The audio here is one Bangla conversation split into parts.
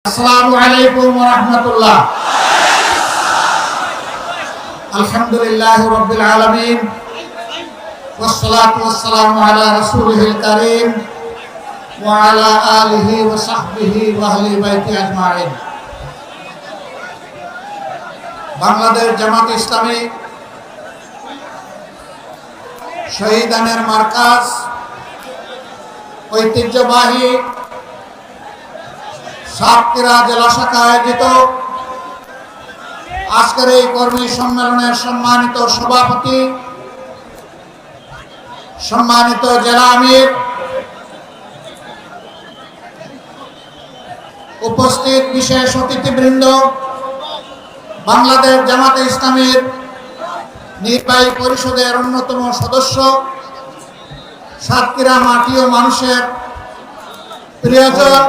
আসসালামু আলাইকুম ওয়া রাহমাতুল্লাহ। আলহামদুলিল্লাহি রাব্বিল আলামিন ওয়াসসালাতু ওয়াসসালামু আলা রাসূলিল কারীম ওয়া আলা আলিহি ওয়া সাহবিহি ওয়া আহলি বাইতি আজমাইন। বাংলাদেশ জামাত ইসলামী শহীদানের মার্কাজ ঐতিহ্যবাহী সাতক্ষীরা জেলা শাখা আয়োজিত আজকের এই কর্মী সম্মেলনের সম্মানিত সভাপতি, সম্মানিত জেলা আমির, উপস্থিত বিশেষ অতিথিবৃন্দ, বাংলাদেশ জামাতে ইসলামীর নির্বাহী পরিষদের অন্যতম সদস্য, সাতক্ষীরা মাটি ও মানুষের প্রিয়জন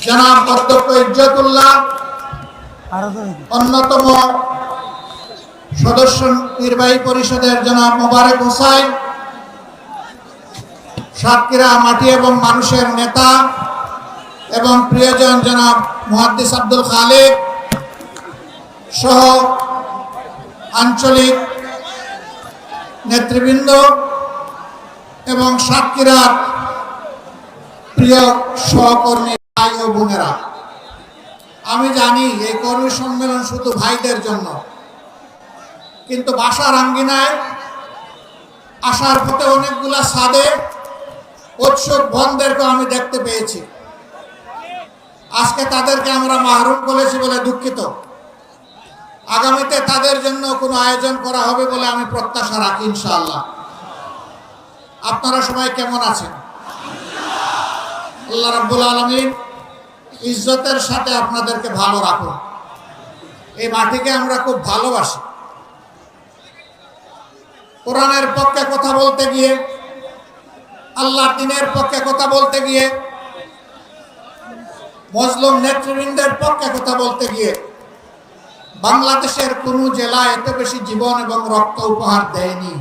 জনাব অধ্যক্ষ ইজ্জতুল্লাহ, অন্যতম সদস্য নির্বাহী পরিষদের জনাব মোবারক হোসাইন, সাতক্ষীরা মাটি এবং মানুষের নেতা এবং প্রিয়জন জনাব মুহাদ্দিস আব্দুল খালেক সহ আঞ্চলিক নেতৃবৃন্দ এবং সাতক্ষীরার প্রিয় সহকর্মী ভাই ও বোনেরা, আমি জানি এই কর্মী সম্মেলন শুধু ভাইদের জন্য, কিন্তু বাসার আঙ্গিনায় আসার পথে অনেকগুলা সাদে উৎসুক বোনদেরকে আমি দেখতে পেয়েছি। আজকে তাদেরকে আমরা মাহরুম করেছি বলে দুঃখিত। আগামীতে তাদের জন্য কোনো আয়োজন করা হবে বলে আমি প্রত্যাশা রাখি ইনশাআল্লাহ। আপনারা সবাই কেমন আছেন? আল্লাহ রাব্বুল আলামিন ইজ্জতের সাথে আপনাদেরকে ভালো রাখুন। এই মাটিকে আমরা খুব ভালোবাসি। কোরআনের পক্ষে কথা বলতে গিয়ে, আল্লাহর দ্বীনের পক্ষে কথা বলতে গিয়ে, মজলুম নেতৃবৃন্দের পক্ষে কথা বলতে গিয়ে বাংলাদেশের কোন জেলা এত বেশি জীবন এবং রক্ত উপহার দেয়নি।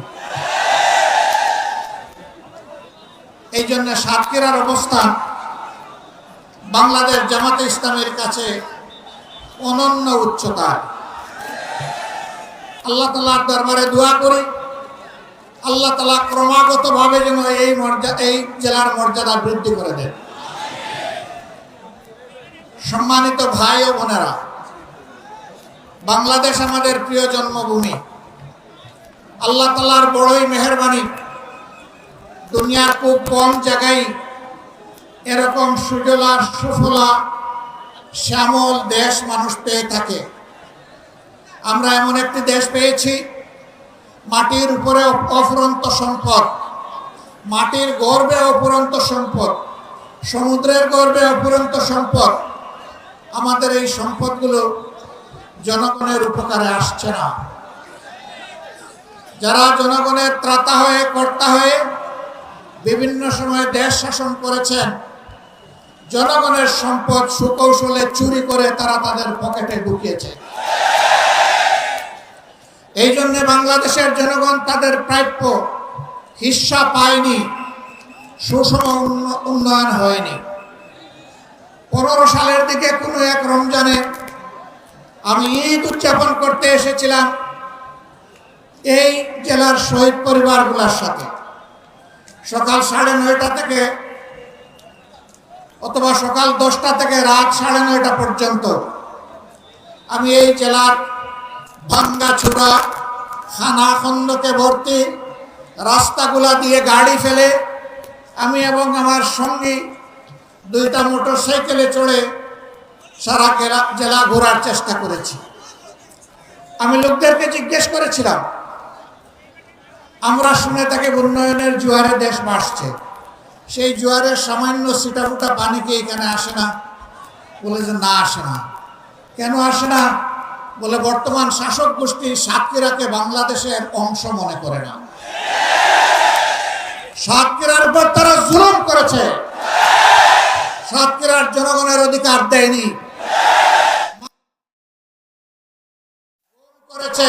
এই জন্য সাতক্ষীরার অবস্থান বাংলাদেশ জামাতে ইসলামের কাছে অনন্য উচ্চতায়। আল্লাহ তাআলার দরবারে দোয়া করি, আল্লাহ তাআলা ক্রমাগতভাবে যেন এই জেলার মর্যাদা বৃদ্ধি করে দেন। সম্মানিত ভাই ও বোনেরা, বাংলাদেশ আমাদের প্রিয় জন্মভূমি। আল্লাহ তাআলার বড়ই মেহেরবানি, দুনিয়ার খুব কম জায়গায় এরকম সুজলা সুফলা শ্যামল দেশ মানুষ পেয়ে থাকে। আমরা এমন একটি দেশ পেয়েছি, মাটির উপরে অফুরন্ত সম্পদ, মাটির গর্ভে অফুরন্ত সম্পদ, সমুদ্রের গর্ভে অফুরন্ত সম্পদ। আমাদের এই সম্পদগুলো জনগণের উপকারে আসছে না। যারা জনগণের ত্রাতা হয়ে কর্তা হয়ে বিভিন্ন সময় দেশ শাসন করেছেন, জনগণের সম্পদ সুকৌশলে চুরি করে তারা তাদের পকেটে ঢুকিয়েছে। এই জন্য বাংলাদেশের জনগণ তাদের প্রাপ্য হিস্সা পায়নি, সুষম উন্নয়ন হয়নি। 15 সালের দিকে কোনো এক রমজানে আমি ঈদ উদযাপন করতে এসেছিলাম এই জেলার শহীদ পরিবারগুলোর সাথে। সকাল 9:30 থেকে অথবা সকাল 10টা থেকে রাত 9:30 পর্যন্ত আমি এই জেলার ভাঙ্গাচোরা খানা খন্দকে ভর্তি রাস্তাগুলা দিয়ে গাড়ি ফেলে আমি এবং আমার সঙ্গী 2টা মোটরসাইকেলে চড়ে সারা জেলা ঘোরার চেষ্টা করেছি। আমি লোকদেরকে জিজ্ঞেস করেছিলাম, আমরা শুনে থাকি উন্নয়নের জোয়ারে দেশ ভাসছে, সেই জোয়ারের সামান্য ছিটাফোঁটা পানি কি এখানে আসে না? বলে যে না, আসে না। কেন আসে না? বলে বর্তমান শাসক গোষ্ঠী সাতক্ষীরাকে বাংলাদেশের অংশ মনে করে না। সাতক্ষীরার উপর তারা জুলুম করেছে, সাতক্ষীরার জনগণের অধিকার দেয়নি, করেছে,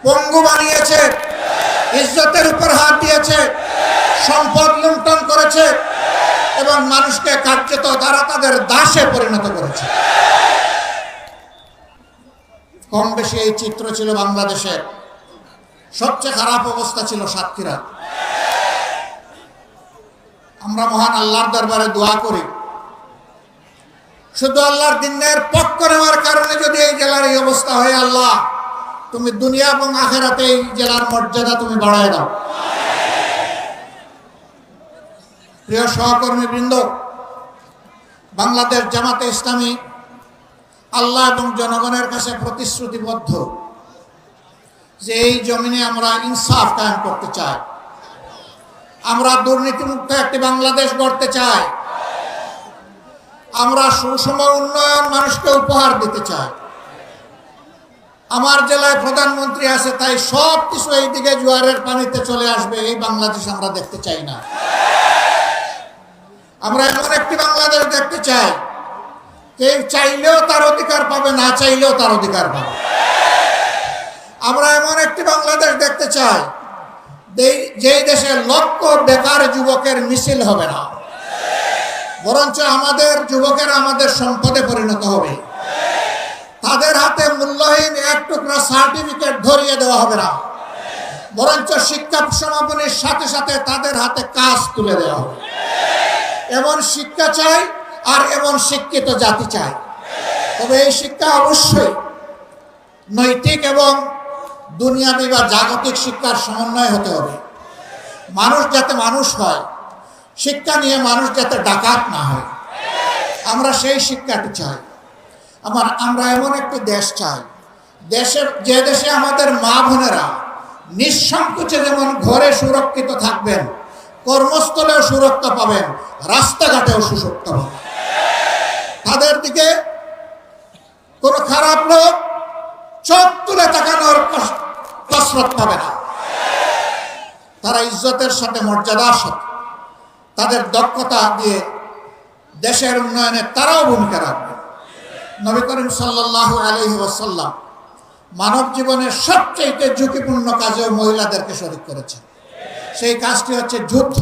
পঙ্গু বানিয়েছে, ইজ্জতের উপর হাত দিয়েছে, সম্পদ লুণ্ঠন করেছে। এবং মানুষকে কার্যত তারা তাদের দাসে পরিণত করেছে। কম বেশি এই চিত্র ছিল বাংলাদেশের। সবচেয়ে খারাপ অবস্থা ছিল সাতক্ষীরা। আমরা মহান আল্লাহর দরবারে দোয়া করি, শুধু আল্লাহর দিনের পক্ষ নেওয়ার কারণে যদি এই জেলার এই অবস্থা হয়, আল্লাহ তুমি দুনিয়া এবং আখিরাতে এই জেলার মর্যাদা তুমি বাড়ায় দাও। প্রিয় সহকর্মী বৃন্দ, বাংলাদেশ জামাতে ইসলামী আল্লাহ এবং জনগণের কাছে প্রতিশ্রুতিবদ্ধ যে এই জমিনে আমরা ইনসাফ কায়েম করতে চাই, আমরা দুর্নীতিমুক্ত একটি বাংলাদেশ গড়তে চাই, আমরা সুষম উন্নয়ন মানুষকে উপহার দিতে চাই। আমার জেলায় প্রধানমন্ত্রী আছে, তাই সব কিছু এই দিকে জোয়ারের পানিতে চলে আসবে, এই বাংলাদেশ আমরা দেখতে চাই না। আমরা এমন একটি বাংলাদেশ দেখতে চাই, কেউ চাইলেও তার অধিকার পাবে, না চাইলেও তার অধিকার পাবে। আমরা এমন একটি বাংলাদেশ দেখতে চাই যেই দেশে লক্ষ বেকার যুবকের মিছিল হবে না, বরঞ্চ আমাদের যুবকেরা আমাদের সম্পদে পরিণত হবে। তাদের হাতে মূল্যহীন এক টুকরা সার্টিফিকেট ধরিয়ে দেওয়া হবে না, বরঞ্চ শিক্ষা সমাপনের সাথে সাথে তাদের হাতে কাজ তুলে দেওয়া হবে। এমন শিক্ষা চাই আর এমন শিক্ষিত জাতি চাই। তবে এই শিক্ষা অবশ্যই নৈতিক এবং দুনিয়াবী বা জাগতিক শিক্ষার সমন্বয় হতে হবে। মানুষ যাতে মানুষ হয়, শিক্ষা নিয়ে মানুষ যাতে ডাকাত না হয়, আমরা সেই শিক্ষাটি চাই। আমরা এমন একটি দেশ চাই, যে দেশে আমাদের মা বোনেরা নিঃসংকোচে যেমন ঘরে সুরক্ষিত থাকবেন, কর্মস্থলেও সুরক্ষা পাবেন, রাস্তাঘাটেও সুরক্ষা পাবেন। তাদের দিকে কোনো খারাপ লোক চোখ তুলে তাকানোর কসরত পাবে না। তারা ইজ্জতের সাথে, মর্যাদার সাথে, তাদের দক্ষতা দিয়ে দেশের উন্নয়নে তারাও ভূমিকা রাখবে। নবী করিম সাল্লাল্লাহু আলাইহি ওয়াসাল্লাম মানব জীবনের সবচেয়ে ঝুঁকিপূর্ণ কাজেও মহিলাদেরকে শরীক করেছেন। সেই কাজটি হচ্ছে যুদ্ধ।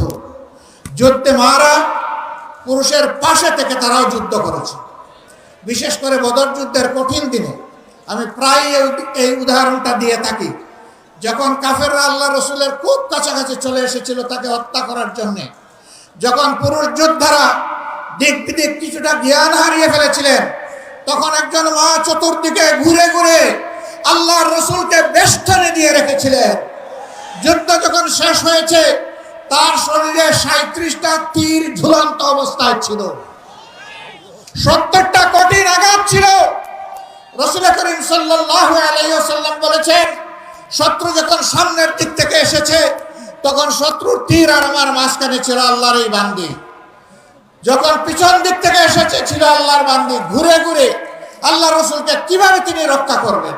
যুদ্ধে মারা পুরুষের পাশে থেকে তারাও যুদ্ধ করেছে। বিশেষ করে বদর যুদ্ধের কঠিন দিনে আমি প্রায় এই উদাহরণটা দিয়ে থাকি। যখন কাফেররা আল্লাহ রসুলের খুব কাছাকাছি চলে এসেছিল তাকে হত্যা করার জন্য, যখন পুরুষ যোদ্ধারা দিক বিদিক কিছুটা জ্ঞান হারিয়ে ফেলেছিলেন, তখন একজন মা চতুর্দিকে ঘুরে ঘুরে আল্লাহর রসুলকে বেষ্টনে দিয়ে রেখেছিলেন। যুদ্ধ যখন শেষ হয়েছে, তার শরীরে 37টা তীর ঝুলন্ত অবস্থায় ছিল, 70টা কঠিন আঘাত ছিল। রাসূল করিম সাল্লাল্লাহু আলাইহি ওয়াসাল্লাম বলেছেন, শত্রু যখন সামনের দিক থেকে এসেছে, তখন শত্রুর তীর আর আমার মাঝখানে ছিল আল্লাহর এই বান্দি। যখন পিছন দিক থেকে এসেছে, ছিল আল্লাহর বান্দি। ঘুরে ঘুরে আল্লাহ রসুলকে কিভাবে তিনি রক্ষা করবেন।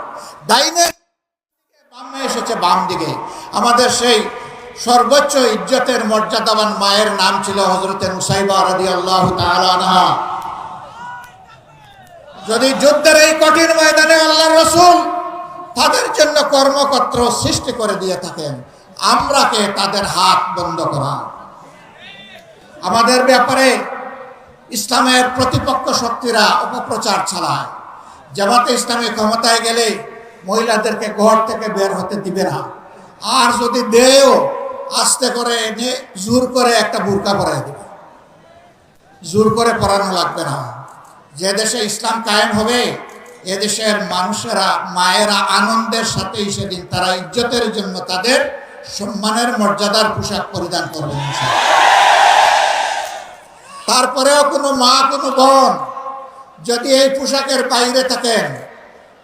ডাইনে বামে এসেছে, বাম দিকে। আমাদের সেই সর্বোচ্চ ইজ্জতের মর্যাদাবান মায়ের নাম ছিল হযরতে নুসাইবা রাদিয়াল্লাহু তাআলা আনহা। যদি যুদ্ধের এই কঠিন ময়দানে আল্লাহর রাসূল তাদের জন্য কর্মক্ষেত্র সৃষ্টি করে দিয়ে থাকেন, আমরা কে তাদের হাত বন্ধ করা? আমাদের ব্যাপারে ইসলামের প্রতিপক্ষ শক্তিরা অপপ্রচার চালায়। জামাতে ইসলামী ক্ষমতায় গেলে মহিলাদেরকে ঘর থেকে বের হতে দিবে না, আর যদি দেও আস্তে করে এনে জোর করে একটা বুরকা পরাই দেবে। জোর করে পরানো লাগবে না। যে দেশে ইসলাম কায়েম হবে, এদেশের মানুষেরা, মায়েরা আনন্দের সাথেই সেদিন তারা ইজ্জতের জন্য তাদের সম্মানের মর্যাদার পোশাক পরিধান করবেন। তারপরেও কোনো মা, কোনো বোন যদি এই পোশাকের বাইরে থাকেন,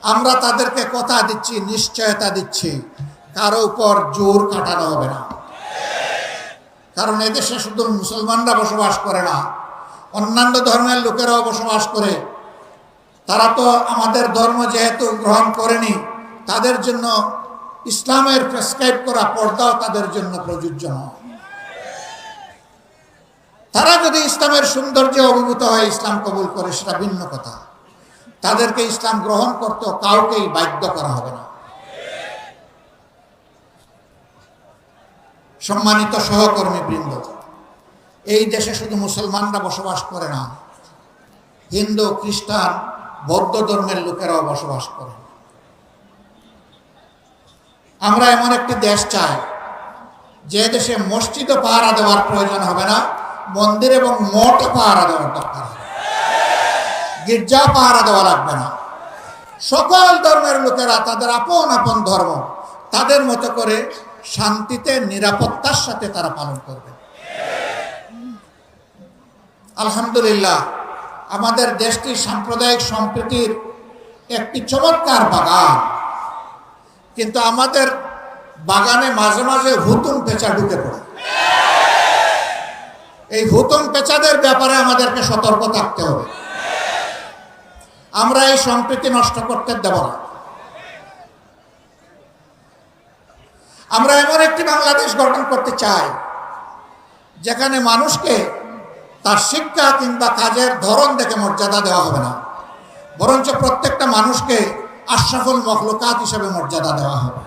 আমরা তাদেরকে কথা দিচ্ছি, নিশ্চয়তা দিচ্ছি, কারো উপর জোর কাটানো হবে না। কারণ এদেশে শুধু মুসলমানরা বসবাস করে না, অন্যান্য ধর্মের লোকেরাও বসবাস করে। তারা তো আমাদের ধর্ম যেহেতু গ্রহণ করেনি, তাদের জন্য ইসলামের প্রেসক্রাইব করা পর্দাও তাদের জন্য প্রযোজ্য নয়। তারা যদি ইসলামের সৌন্দর্যে অভিভূত হয়, ইসলাম কবুল করে, সেটা ভিন্ন কথা। তাদেরকে ইসলাম গ্রহণ করতে কাউকেই বাধ্য করা হবে না। সম্মানিত সহকর্মী বৃন্দ, এই দেশে শুধু মুসলমানরা বসবাস করে না, হিন্দু, খ্রিস্টান, বৌদ্ধ ধর্মের লোকেরাও বসবাস করে। আমরা এমন একটি দেশ চাই যে দেশে মসজিদও পাহারা দেওয়ার প্রয়োজন হবে না, মন্দির এবং মঠও পাহারা দেওয়ার দরকার হবে, গির্জা পাহারা দেওয়া লাগবে না। সকল ধর্মের লোকেরা তাদের আপন আপন ধর্ম তাদের মতো করে শান্তিতে নিরাপত্তার সাথে তারা পালন করবে। আলহামদুলিল্লাহ, আমাদের দেশটি সাম্প্রদায়িক সম্প্রীতির একটি চমৎকার বাগান, কিন্তু আমাদের বাগানে মাঝে মাঝে হুতুম পেঁচা ঢুকে পড়ে। এই হুতুম পেঁচাদের ব্যাপারে আমাদেরকে সতর্ক থাকতে হবে। আমরা এই সম্প্রীতি নষ্ট করতে দেব না। আমরা এমন একটি বাংলাদেশ গঠন করতে চাই যেখানে মানুষকে তার শিক্ষা কিংবা কাজের ধরন দেখে মর্যাদা দেওয়া হবে না, বরঞ্চ প্রত্যেকটা মানুষকে আশরাফুল মখলুকাত হিসেবে মর্যাদা দেওয়া হবে।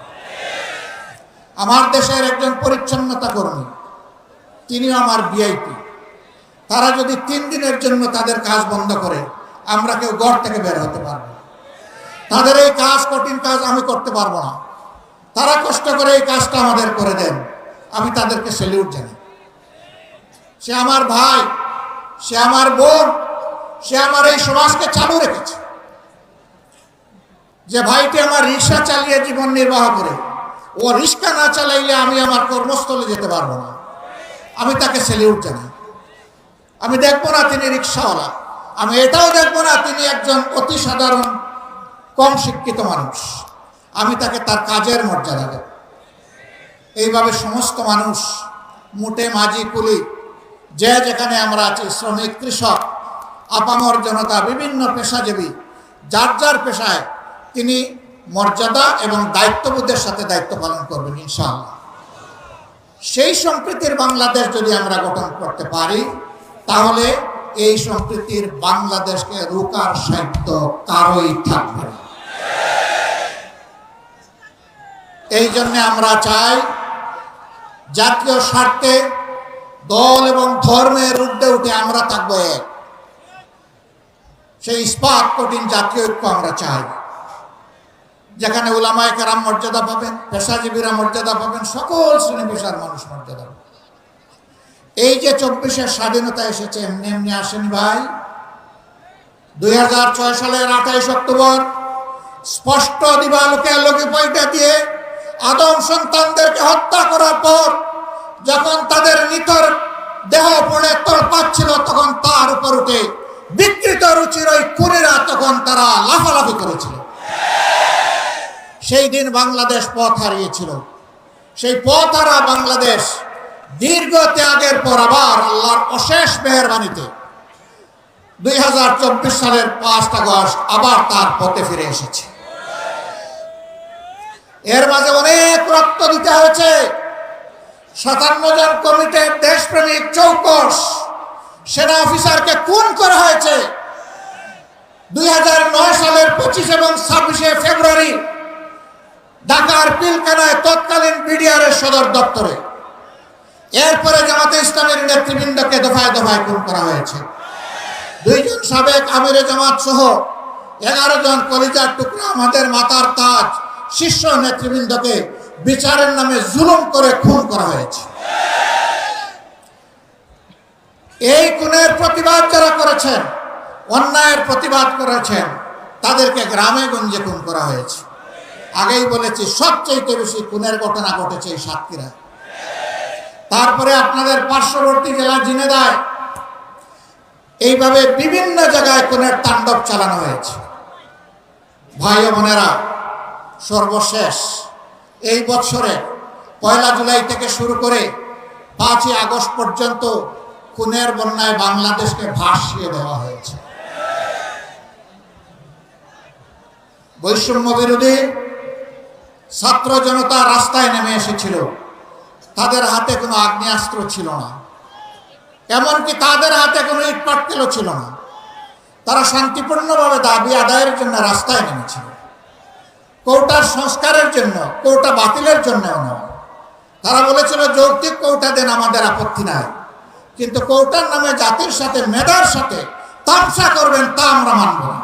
আমার দেশের একজন পরিচ্ছন্নতা কর্মী, তিনিও আমার ভিআইপি। তারা যদি 3 দিনের জন্য তাদের কাজ বন্ধ করে, আমরা কেউ ঘর থেকে বের হতে পারবো না। তাদের এই কাজ, কঠিন কাজ আমি করতে পারবো না। তারা কষ্ট করে এই কাজটা আমাদের করে দেন, আমি তাদেরকে স্যালিউট জানাই। সে আমার ভাই, সে আমার বোন, সে আমার এই সমাজকে চালু রেখেছে। যে ভাইটি আমার রিক্সা চালিয়ে জীবন নির্বাহ করে, ও রিক্সা না চালাইলে আমি আমার কর্মস্থলে যেতে পারবো না, আমি তাকে স্যালিউট জানাই। আমি দেখবো না তিনি রিক্সাওয়ালা, আমি এটাও দেখবো না তিনি একজন অতি সাধারণ কম শিক্ষিত মানুষ, আমি তাকে তার কাজের মর্যাদা দেব। এইভাবে সমস্ত মানুষ, মুটে মাঝি কুলি, যে যেখানে আমরা আছি, শ্রমিক, কৃষক, আপামর জনতা, বিভিন্ন পেশাজীবী, যার যার পেশায় তিনি মর্যাদা এবং দায়িত্ববোধের সাথে দায়িত্ব পালন করবেন ইনশাআল্লাহ। সেই সম্প্রীতির বাংলাদেশ যদি আমরা গঠন করতে পারি, তাহলে এই সম্প্রীতির বাংলাদেশকে রোকার সাধ্য কারোই থাকবে না। এই জন্য আমরা চাই জাতীয় স্বার্থে দল এবং ধর্মের ঊর্ধ্বে উঠে আমরা থাকবো এক। সেই ইস্পাত কঠিন জাতীয় ঐক্য আমরা চাই, যেখানে উলামায়ে কেরাম মর্যাদা পাবেন, পেশাজীবীরা মর্যাদা পাবেন, সকল শ্রেণী পেশার মানুষ মর্যাদা পাবেন। এই যে 24-এর স্বাধীনতা এসেছে এমনি এমনি আসেনি ভাই। 2006 সালের 28 অক্টোবর স্পষ্ট দিবালোকে আলোকে পয়টা দিয়ে আদম সন্তানদেরকে হত্যা করার পর যখন তাদের নিথর দেহ পড়ে তড়পাচ্ছিল, তখন তার উপর উঠে বিকৃত রুচির ওই খুনিরা তখন তারা লাফালাফি করেছিল। সেই দিন বাংলাদেশ পথ হারিয়েছিল। সেই পথ হারা বাংলাদেশ দীর্ঘ ত্যাগের পর আবার আল্লাহর অশেষ মেহেরবানিতে 2024 সালের 5 আগস্ট আবার তার পথে ফিরে এসেছে। এর মাঝে অনেক রক্ত দিতে হয়েছে। 57 জন কমিটির দেশপ্রেমিক চৌকস সেনা অফিসারকে খুন করা হয়েছে 2009 সালের 25 এবং 26 ফেব্রুয়ারি ঢাকার পিলখানায় তৎকালীন বিডিআরের সদর দপ্তরে। এরপরে জামাতে ইসলামের নেতৃবৃন্দকে দফায় দফায় খুন করা হয়েছে। 2 জন সাবেক আমিরে জামাত সহ 11 জন কলিজার টুকরা, আমাদের মাথার তাজ শীর্ষ নেতৃবৃন্দকে বিচারের নামে জুলুম করে খুন করা হয়েছে। এই খুনের প্রতিবাদ যারা করেছেন, অন্যায়ের প্রতিবাদ করেছেন, তাদেরকে গ্রামে গঞ্জে খুন করা হয়েছে। আগেই বলেছি, সবচেয়ে বেশি খুনের ঘটনা ঘটেছে এই সাতক্ষীরা। তারপরে আপনাদের পার্শ্ববর্তী জেলা ঝিনাইদহে এইভাবে বিভিন্ন জায়গায় খুনের তাণ্ডব চালানো হয়েছে। ভাই ও বোনেরা, সর্বশেষ এই বছরে 1 জুলাই থেকে শুরু করে 5 আগস্ট পর্যন্ত খুনের বন্যায় বাংলাদেশকে ভাসিয়ে দেওয়া হয়েছে। বৈষম্য বিরোধী ছাত্র জনতা রাস্তায় নেমে এসেছিল। তাদের হাতে কোনো আগ্নেয়াস্ত্র ছিল না, এমনকি তাদের হাতে কোনো ইট পাটকেলও ছিল না। তারা শান্তিপূর্ণভাবে দাবি আদায়ের জন্য রাস্তায় নেমেছিল। কোটার সংস্কারের জন্য, কোটা বাতিলের জন্য নয়। তারা বলেছিল যৌক্তিক কোটা দেন, আমাদের আপত্তি নাই, কিন্তু কৌটার নামে জাতির সাথে মেধার সাথে তামসা করবেন, তা আমরা মানব না।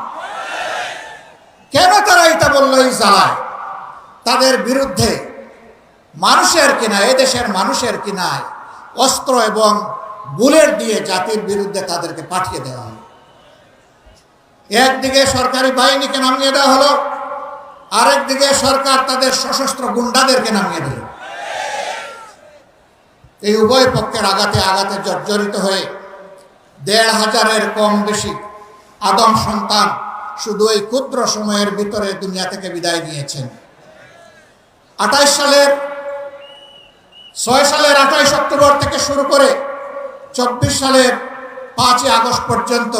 কেন তারা এটা বললো? এই জ্বালায় তাদের বিরুদ্ধে মানুষের কিনায়, এদেশের মানুষের কিনায় অস্ত্র এবং বুলেট দিয়ে জাতির বিরুদ্ধে তাদেরকে পাঠিয়ে দেওয়া হলো। একদিকে সরকারি বাহিনীকে নামিয়ে দেওয়া হলো, আরেকদিকে সরকার তাদের সশস্ত্র গুন্ডাদেরকে নামিয়ে দিল। এই উভয় পক্ষের আঘাতে আঘাতে জর্জরিত হয়ে ১৫০০-এর কম বেশি আদম সন্তান শুধু এই ক্ষুদ্র সময়ের ভিতরে দুনিয়া থেকে বিদায় নিয়েছেন। ৬ সালের ২৮ অক্টোবর থেকে শুরু করে ২৪ সালের ৫ই আগস্ট পর্যন্ত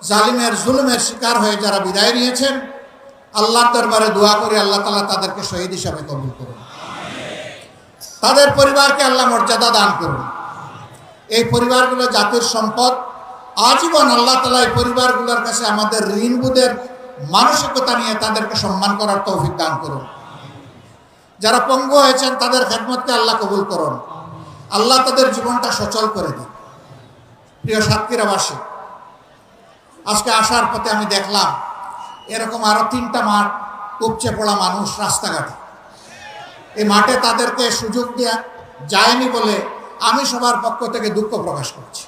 জালিমের জুলুমের শিকার হয়ে যারা বিদায় নিয়েছেন, আল্লাহর দরবারে দোয়া করে আল্লাহ তাআলা তাদেরকে শহীদ হিসাবে কবুল করুন। তাদের পরিবারকে আল্লাহ মর্যাদা দান করুন। এই পরিবারগুলো জাতির সম্পদ। আজীবন আল্লাহ তাআলা এই পরিবারগুলোর কাছে আমাদের ঋণবোধের মানসিকতা নিয়ে তাদেরকে সম্মান করার তৌফিক দান করুন। যারা পঙ্গু হয়েছেন তাদের খেদমতকে আল্লাহ কবুল করুন। আল্লাহ তাদের জীবনটা সচল করে দিন। প্রিয় সাতক্ষীরাবাসী, আজকে আসার পথে আমি দেখলাম এরকম আরো ৩টা মাঠ উপচে পড়া মানুষ রাস্তাঘাটে। এই মাঠে তাদেরকে সুযোগ দেওয়া যায়নি বলে আমি সবার পক্ষ থেকে দুঃখ প্রকাশ করছি।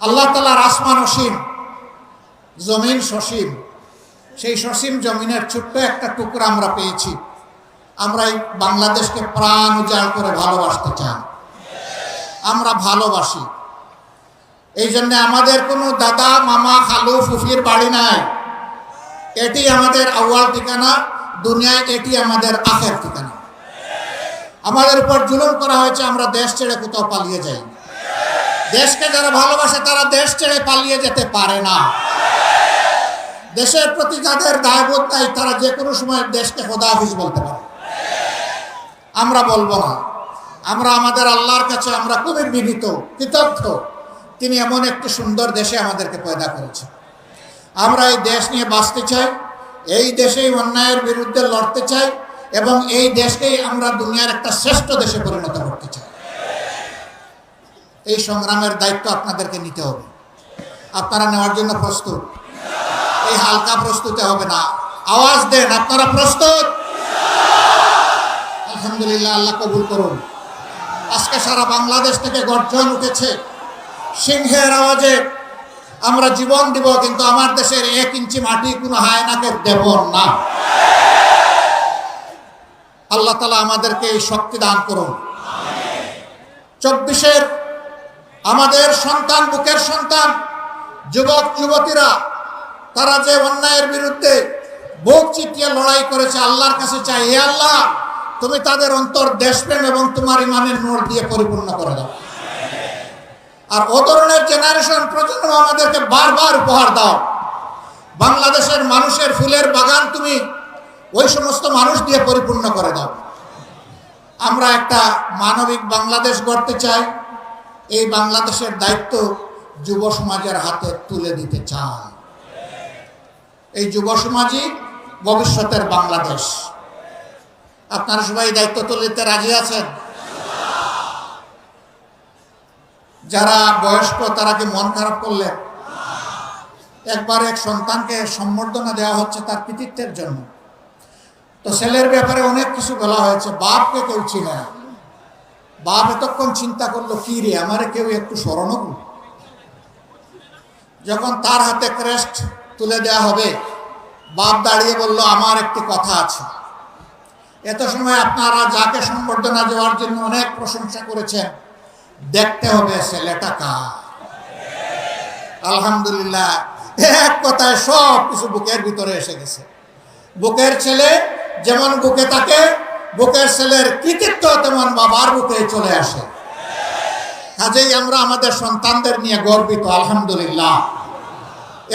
আল্লাহ তাআলার আসমান অসীম, জমিন সসীম। সেই সসীম জমিনের ছোট্ট একটা টুকরা আমরা পেয়েছি। আমরা এই বাংলাদেশকে প্রাণ উজাড় করে ভালোবাসতে চাই। আমরা ভালোবাসি। এই জন্য আমাদের কোনো দাদা, মামা, খালু, ফুফির বাড়ি নাই। এটি আমাদের আউয়াল ঠিকানা, দুনিয়ায় এটি আমাদের আখের ঠিকানা। আমাদের উপর জুলুম করা হয়েছে, আমরা দেশ ছেড়ে কোথাও পালিয়ে যাই। দেশকে যারা ভালোবাসে তারা দেশ ছেড়ে পালিয়ে যেতে পারে না। দেশের প্রতি যাদের দায়বোধ নাই তারা যে কোনো সময় দেশকে খোদাহাফিজ বলতে পারে। আমরা বলবো না। আমরা আমাদের আল্লাহর কাছে আমরা খুবই বিনীত, কৃতজ্ঞ। তিনি এমন একটি সুন্দর দেশে আমাদেরকে পয়দা করেছেন। আমরা এই দেশ নিয়ে বাঁচতে চাই, এই দেশেই অন্যায়ের বিরুদ্ধে লড়তে চাই এবং এই দেশকেই আমরা দুনিয়ার একটা শ্রেষ্ঠ দেশে পরিণত করতে চাই। এই সংগ্রামের দায়িত্ব আপনাদেরকে নিতে হবে। আপনারা নেওয়ার জন্য প্রস্তুত? এই হালকা প্রস্তুতে হবে না, আওয়াজ দেন, আপনারা প্রস্তুত? আলহামদুলিল্লাহ, আল্লাহ কবুল করুন। আজকে সারা বাংলাদেশ থেকে গর্জন উঠেছে সিংহের আওয়াজে। আমরা জীবন দিব, কিন্তু আমার দেশের 1 ইঞ্চি মাটি কোনো হায়নাকে দেব না। আল্লাহ তাআলা আমাদেরকে এই শক্তি দান করুন। 24-এর আমাদের সন্তান, বুকের সন্তান, যুবক যুবতীরা, তারা যে অন্যায়ের বিরুদ্ধে বুক চিতিয়ে লড়াই করেছে, আল্লাহর কাছে চাই, হে আল্লাহ তুমি তাদের অন্তর দেশপ্রেম এবং তোমার ইমানের নূর দিয়ে পরিপূর্ণ করে দাও। আর ও ধরনের জেনারেশন প্রজন্ম আমাদেরকে বারবার উপহার দাও। বাংলাদেশের মানুষের ফুলের বাগান তুমি ওই সমস্ত মানুষ দিয়ে পরিপূর্ণ করে দাও। আমরা একটা মানবিক বাংলাদেশ গড়তে চাই। এই বাংলাদেশের দায়িত্ব যুব সমাজের হাতে তুলে দিতে চাই। এই যুব সমাজই ভবিষ্যতের বাংলাদেশ। আপনারা সবাই দায়িত্ব তুলে দিতে রাজি আছেন? যারা বয়স্ক তারা কি মন খারাপ করলেন? একবার এক সন্তানকে সম্বর্ধনা দেওয়া হচ্ছে তার কৃতিত্বের জন্য। তো ছেলের ব্যাপারে অনেক কিছু বলা হয়েছে। বাপকে কেউ চিনে না। বাপ এতক্ষণ চিন্তা করলো, কি রে আমারে কেউ একটু স্মরণ করুন। যখন তার হাতে ক্রেস্ট তুলে দেওয়া হবে, বাপ দাঁড়িয়ে বলল, আমার একটি কথা আছে। এত সময় আপনারা যাকে সম্বর্ধনা দেওয়ার জন্য অনেক প্রশংসা করেছেন, দেখতে হবে ছেলেটা কার। আলহামদুলিল্লাহ, এক কথায় সব কিছু বুকের ভিতরে এসে গেছে। বুকের ছেলে যেমন বুকে থাকে, বুকের ছেলের কৃতিত্ব তেমন বাবার বুকে চলে আসে। কাজেই আমরা আমাদের সন্তানদের নিয়ে গর্বিত। আলহামদুলিল্লাহ,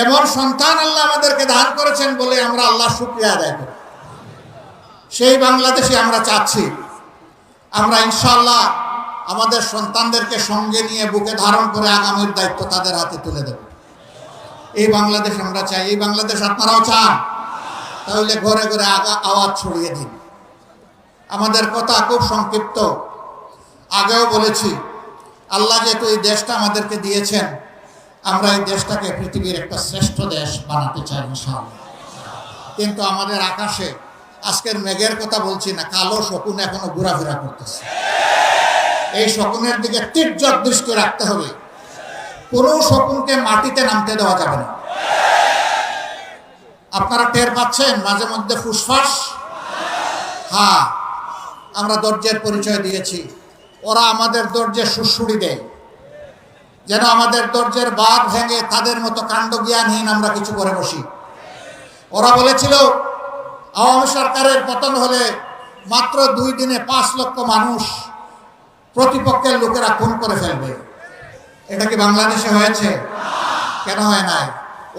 এমন সন্তান আল্লাহ আমাদেরকে দান করেছেন বলে আমরা আল্লাহ শুকরিয়া আদায় করি। সেই বাংলাদেশে আমরা চাচ্ছি। আমরা ইনশাআল্লাহ আমাদের সন্তানদেরকে সঙ্গে নিয়ে বুকে ধারণ করে আগামীর দায়িত্ব তাদের হাতে তুলে দেব। এই বাংলাদেশ আমরা চাই। এই বাংলাদেশ আপনারাও চান? তাহলে ঘরে ঘরে আওয়াজ ছড়িয়ে দিন। আমাদের কথা খুব সংক্ষিপ্ত, আগেও বলেছি। আল্লাহ যেহেতু এই দেশটা আমাদেরকে দিয়েছেন, আমরা এই দেশটাকে পৃথিবীর একটা শ্রেষ্ঠ দেশ বানাতে চাই ইনশাআল্লাহ। কিন্তু আমাদের আকাশে আজকের মেঘের কথা বলছি না, কালো শকুন এখনো ঘোরাফেরা করতেছে। এই শকুনের দিকে তীর্যক দৃষ্টি রাখতে হবে। কোনো শকুনকে মাটিতে নামতে দেওয়া যাবে না। আপনারা টের পাচ্ছেন মাঝে মধ্যে ফুসফাস। হ্যাঁ, আমরা ধৈর্যের পরিচয় দিয়েছি, ওরা আমাদের ধৈর্যের সুড়সুড়ি দেয়, যেন আমাদের ধৈর্যের বাঁধ ভেঙে তাদের মতো কাণ্ড জ্ঞানহীন আমরা কিছু করে বসি। ওরা বলেছিল আওয়ামী সরকারের পতন হলে মাত্র 2 দিনে 5 লক্ষ মানুষ প্রতিপক্ষের লোকেরা খুন করে ফেলবে। এটা কি বাংলাদেশে হয়েছে? কেন হয় নাই?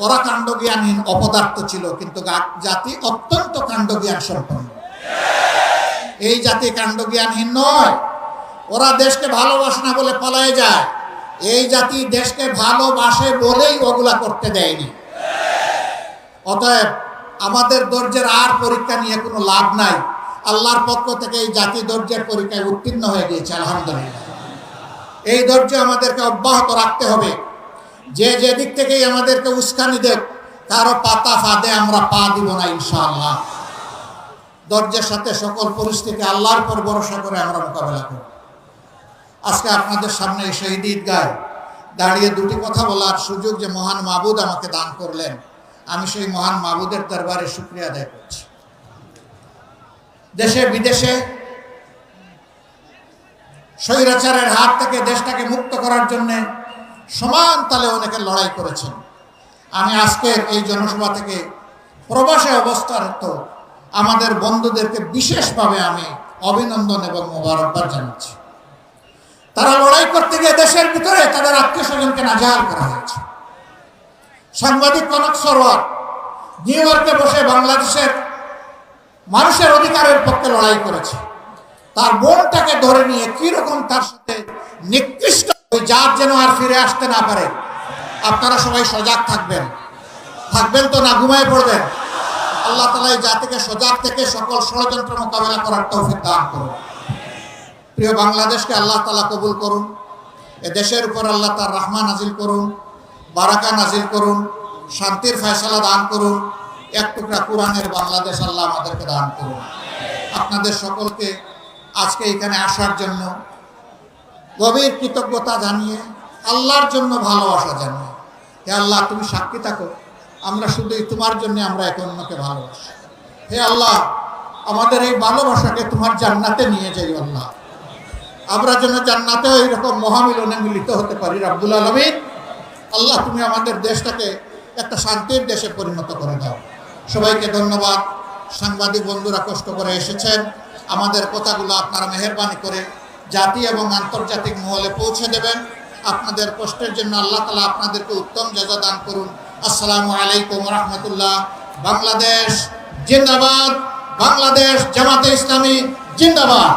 ওরা কাণ্ডজ্ঞানহীন অপদার্থ ছিল, কিন্তু জাতি অত্যন্ত কাণ্ডজ্ঞান সম্পন্ন। এই জাতি কাণ্ডজ্ঞানহীন নয়। ওরা দেশকে ভালোবাসে না বলে পালায়ে যায়। এই জাতি দেশকে ভালোবাসে বলেই ওগুলা করতে দেয়নি। অতএব আমাদের ধৈর্যের আর পরীক্ষা নিয়ে কোনো লাভ নাই। আল্লাহর পক্ষ থেকে এই জাতি ধৈর্যের পরীক্ষায় উত্তীর্ণ হয়ে গিয়েছে আলহামদুলিল্লাহ। এই ধৈর্য আমাদেরকে অব্যাহত রাখতে হবে। যে দিক থেকেই আমাদেরকে উস্কানি দেব, কারো পাতা ফাঁদে আমরা পা দিব না ইনশাআল্লাহ। ধৈর্যের সাথে সকল পরিস্থিতি আল্লাহর পর ভরসা করে আমরা মোকাবেলা করব। আজকে আপনাদের সামনে এই শহীদ ঈদগায় দাঁড়িয়ে 2টি কথা বলার সুযোগ যে মহান মাবুদ আমাকে দান করলেন, আমি সেই মহান মাবুদের দরবারে শুকরিয়া আদায় করছি। দেশে বিদেশে স্বৈরাচারের হাত থেকে দেশটাকে মুক্ত করার জন্য সমান তালে অনেকে লড়াই করেছেন। আমি আজকের এই জনসভা থেকে প্রবাসে অবস্থারত আমাদের বন্ধুদেরকে বিশেষভাবে আমি অভিনন্দন এবং মোবারকবাদ জানাচ্ছি। তারা লড়াই করতে গিয়ে দেশের ভিতরে তাদের আত্মীয় স্বজনকে নাজেহাল করা হয়েছে। সাংবাদিক কনক সরোয়ার নিউ ইয়র্কে বসে বাংলাদেশের মানুষের অধিকারের পক্ষে লড়াই করেছে। তার বোনটাকে ধরে নিয়ে কিরকম তার সাথে নিকৃষ্ট, ওই জাত যেন আর ফিরে আসতে না পারে। আপনারা সবাই সজাগ থাকবেন তো না ঘুমায় পড়বেন? আল্লাহ তাআলা এই জাতিকে সজাগ থেকে সকল ষড়যন্ত্র মোকাবেলা করার তৌফিক দান করুন। প্রিয় বাংলাদেশকে আল্লাহ তাআলা কবুল করুন। এ দেশের উপর আল্লাহ তার রহমত নাজিল করুন, বারাকা নাজিল করুন, শান্তির ফয়সালা দান করুন। এক টুকরা কোরআনের বাংলাদেশ আল্লাহ আমাদেরকে দান করুন। আপনাদের সকলকে আজকে এখানে আসার জন্য গভীর কৃতজ্ঞতা জানিয়ে, আল্লাহর জন্য ভালোবাসা জানিয়ে, হে আল্লাহ তুমি সাক্ষী থাকো, আমরা শুধুই তোমার জন্য আমরা একে অন্যকে ভালোবাসি। হে আল্লাহ, আমাদের এই ভালোবাসাকে তোমার জান্নাতে নিয়ে যাই আল্লাহ। আমরা যেন জান্নাতেও এইরকম মহামিলনে মিলিত হতে পারি রব্বুল আলামিন। আল্লাহ তুমি আমাদের দেশটাকে একটা শান্তির দেশে পরিণত করে দাও। সবাইকে ধন্যবাদ। সাংবাদিক বন্ধুরা কষ্ট করে এসেছেন, আমাদের কথাগুলো আপনারা মেহেরবানি করে জাতি এবং আন্তর্জাতিক মহলে পৌঁছে দেবেন। আপনাদের কষ্টের জন্য আল্লাহ তাআলা আপনাদেরকে উত্তম জাযা দান করুন। আসসালামু আলাইকুম ওয়া রাহমাতুল্লাহ। বাংলাদেশ জিন্দাবাদ, বাংলাদেশ জামাতে ইসলামী জিন্দাবাদ।